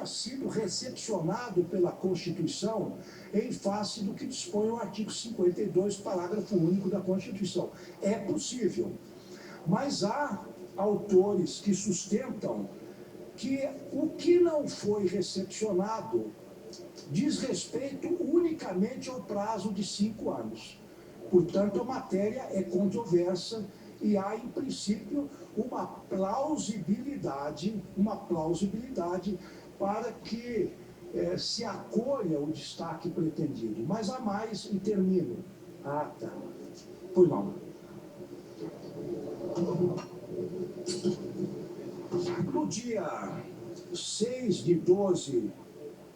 tenha sido recepcionado pela Constituição em face do que dispõe o artigo 52, parágrafo único da Constituição. É possível, mas há autores que sustentam que o que não foi recepcionado diz respeito unicamente ao prazo de 5 anos. Portanto, a matéria é controversa e há, em princípio, uma plausibilidade para que se acolha o destaque pretendido. Mas há mais, e termino. Ah, tá. Pois não. No dia 6/12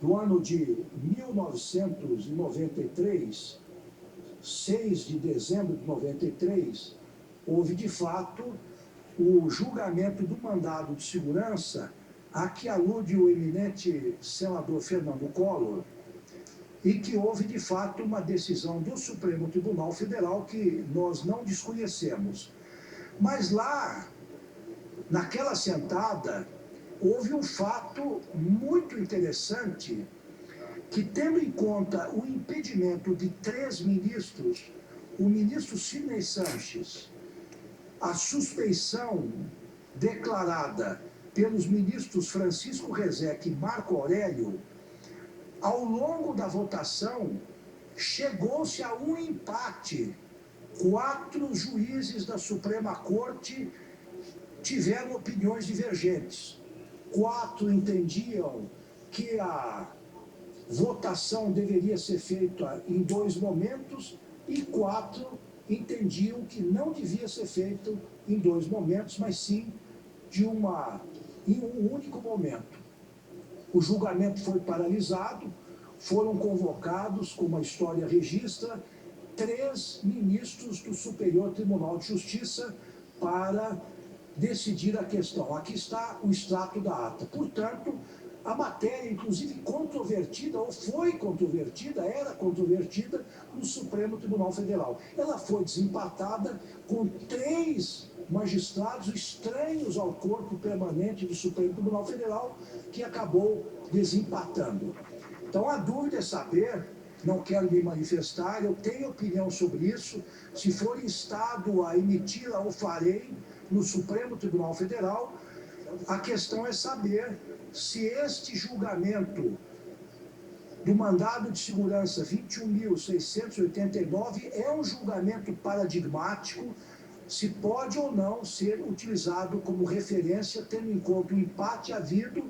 do ano de 1993, 6 de dezembro de 93, houve, de fato, o julgamento do mandado de segurança a que alude o eminente senador Fernando Collor, e que houve, de fato, uma decisão do Supremo Tribunal Federal que nós não desconhecemos. Mas lá, naquela sentada, houve um fato muito interessante que, tendo em conta o impedimento de 3 ministros, o ministro Sidney Sanches, a suspeição declarada pelos ministros Francisco Rezec e Marco Aurélio, ao longo da votação, chegou-se a um empate. 4 juízes da Suprema Corte tiveram opiniões divergentes. 4 entendiam que a votação deveria ser feita em 2 momentos e 4 entendiam que não devia ser feito em 2 momentos, mas sim em um único momento. O julgamento foi paralisado, foram convocados, como a história registra, 3 ministros do Superior Tribunal de Justiça para decidir a questão. Aqui está o extrato da ata. Portanto, a matéria, inclusive controvertida, ou foi controvertida, era controvertida no Supremo Tribunal Federal. Ela foi desempatada com 3 magistrados estranhos ao corpo permanente do Supremo Tribunal Federal, que acabou desempatando. Então, a dúvida é saber, não quero me manifestar, eu tenho opinião sobre isso, se for instado a emitir-a, o farei no Supremo Tribunal Federal. A questão é saber se este julgamento do mandado de segurança 21.689 é um julgamento paradigmático, se pode ou não ser utilizado como referência, tendo em conta o empate havido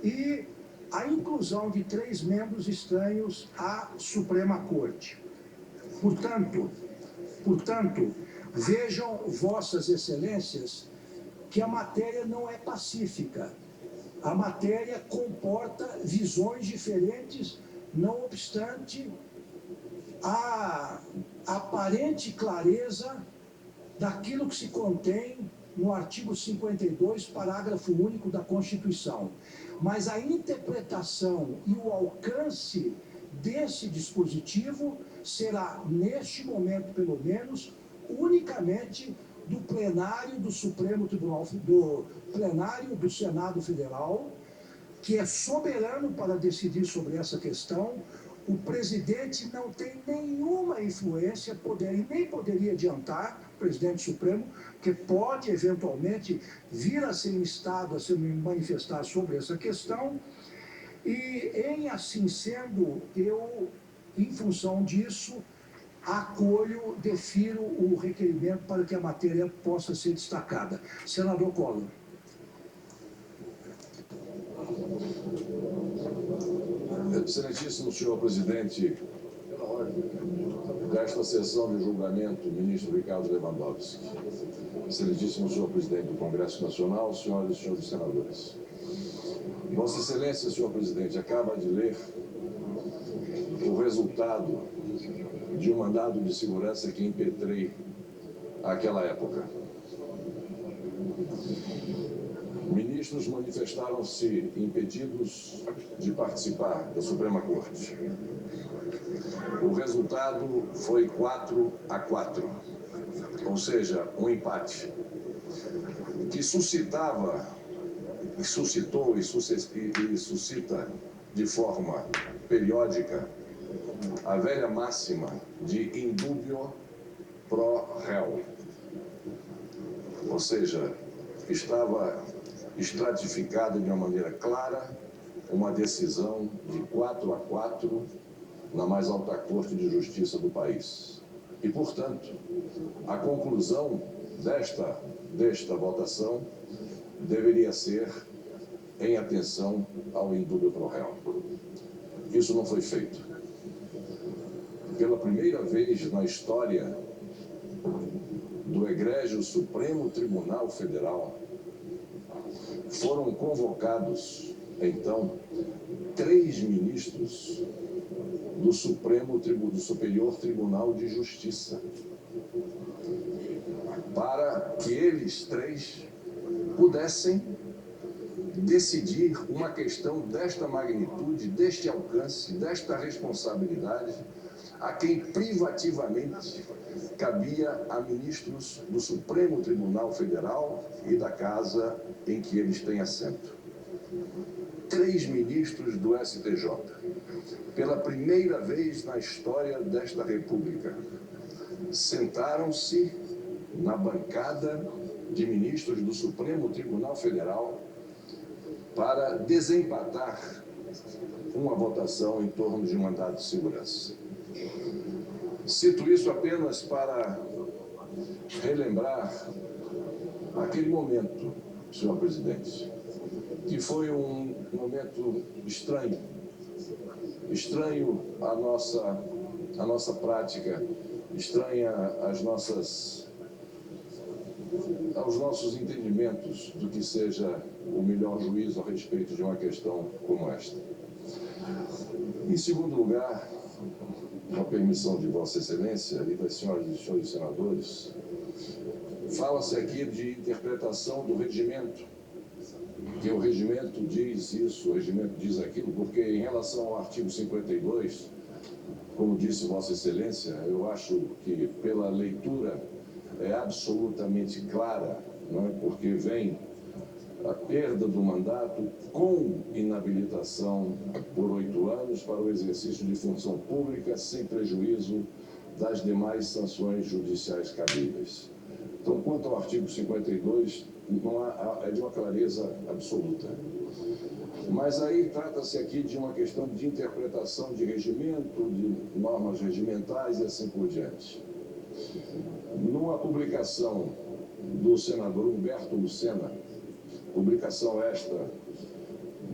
e a inclusão de 3 membros estranhos à Suprema Corte. Portanto, vejam, vossas excelências, que a matéria não é pacífica. A matéria comporta visões diferentes, não obstante a aparente clareza daquilo que se contém no artigo 52, parágrafo único da Constituição. Mas a interpretação e o alcance desse dispositivo será, neste momento pelo menos, unicamente do plenário do Supremo Tribunal, do plenário do Senado Federal, que é soberano para decidir sobre essa questão. O presidente não tem nenhuma influência, nem poderia adiantar, o presidente Supremo, que pode eventualmente vir a ser instado a se manifestar sobre essa questão. E, em assim sendo, eu, em função disso, acolho, defiro o requerimento para que a matéria possa ser destacada. Senador Collor. Excelentíssimo senhor presidente desta sessão de julgamento, ministro Ricardo Lewandowski. Excelentíssimo senhor presidente do Congresso Nacional, senhoras e senhores senadores. Vossa Excelência, senhor presidente, acaba de ler o resultado de um mandado de segurança que impetrei àquela época. Ministros manifestaram-se impedidos de participar da Suprema Corte. O resultado foi 4-4, ou seja, um empate, que suscitava suscitou e suscita de forma periódica a velha máxima de in dubio pro réu. Ou seja, estava estratificada de uma maneira clara uma decisão de 4-4 na mais alta corte de justiça do país. E, portanto, a conclusão desta votação deveria ser em atenção ao indúbio pro réu. Isso não foi feito. Pela primeira vez na história do egrégio Supremo Tribunal Federal, foram convocados, então, 3 ministros do Superior Tribunal de Justiça, para que eles 3 pudessem decidir uma questão desta magnitude, deste alcance, desta responsabilidade, a quem privativamente cabia a ministros do Supremo Tribunal Federal e da casa em que eles têm assento. 3 ministros do STJ, pela primeira vez na história desta República, sentaram-se na bancada de ministros do Supremo Tribunal Federal para desempatar uma votação em torno de mandado de segurança. Cito isso apenas para relembrar aquele momento, senhor presidente, que foi um momento estranho à nossa prática, estranha aos nossos entendimentos do que seja o melhor juízo a respeito de uma questão como esta. Em segundo lugar, com a permissão de Vossa Excelência e das senhoras e senhores senadores, fala-se aqui de interpretação do regimento, que o regimento diz isso, o regimento diz aquilo, porque em relação ao artigo 52, como disse Vossa Excelência, eu acho que pela leitura é absolutamente clara, não é? Porque vem a perda do mandato com inabilitação por 8 anos para o exercício de função pública, sem prejuízo das demais sanções judiciais cabíveis. Então, quanto ao artigo 52, é de uma clareza absoluta. Mas aí trata-se aqui de uma questão de interpretação de regimento, de normas regimentais e assim por diante. Numa publicação do senador Humberto Lucena, publicação esta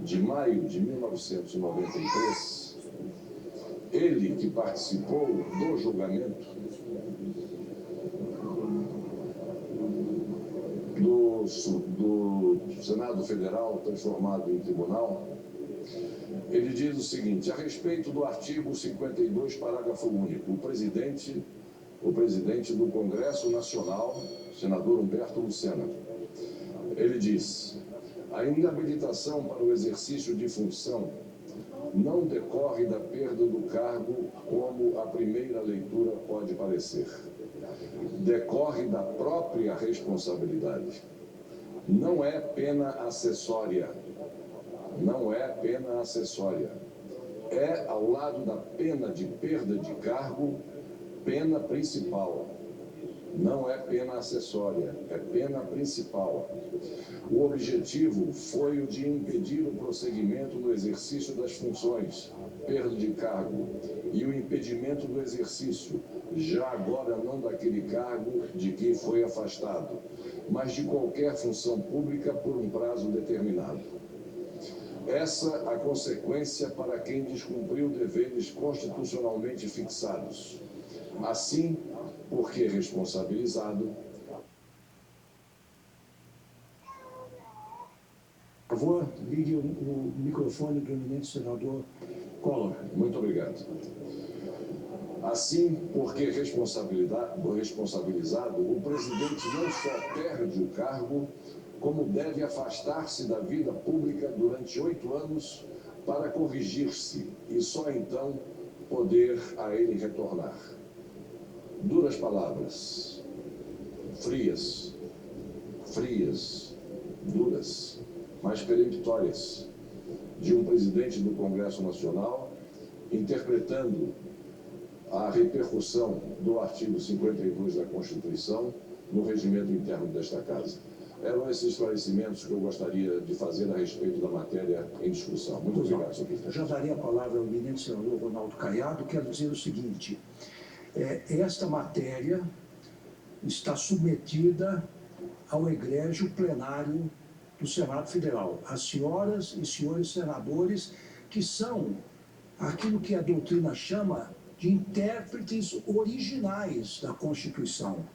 de maio de 1993, ele que participou do julgamento do Senado Federal transformado em tribunal, ele diz o seguinte: a respeito do artigo 52, parágrafo único, o presidente do Congresso Nacional, senador Humberto Lucena, ele diz: a inabilitação para o exercício de função não decorre da perda do cargo, como a primeira leitura pode parecer. Decorre da própria responsabilidade. Não é pena acessória. Não é pena acessória. É, ao lado da pena de perda de cargo, pena principal. Não é pena acessória, é pena principal. O objetivo foi o de impedir o prosseguimento no exercício das funções, perda de cargo, e o impedimento do exercício, já agora não daquele cargo de quem foi afastado, mas de qualquer função pública por um prazo determinado. Essa a consequência para quem descumpriu deveres constitucionalmente fixados. Assim, porque responsabilizado. Por favor, ligue o microfone do eminente senador Collor. Muito obrigado. Assim, porque responsabilizado, o presidente não só perde o cargo, como deve afastar-se da vida pública durante 8 anos para corrigir-se e só então poder a ele retornar. Duras palavras, frias, duras, mas peremptórias de um presidente do Congresso Nacional interpretando a repercussão do artigo 52 da Constituição no regimento interno desta Casa. Eram esses esclarecimentos que eu gostaria de fazer a respeito da matéria em discussão. Muito obrigado, senhor presidente. Eu já daria a palavra ao eminente senador Ronaldo Caiado, quero dizer o seguinte: esta matéria está submetida ao egrégio plenário do Senado Federal. As senhoras e senhores senadores, que são aquilo que a doutrina chama de intérpretes originais da Constituição.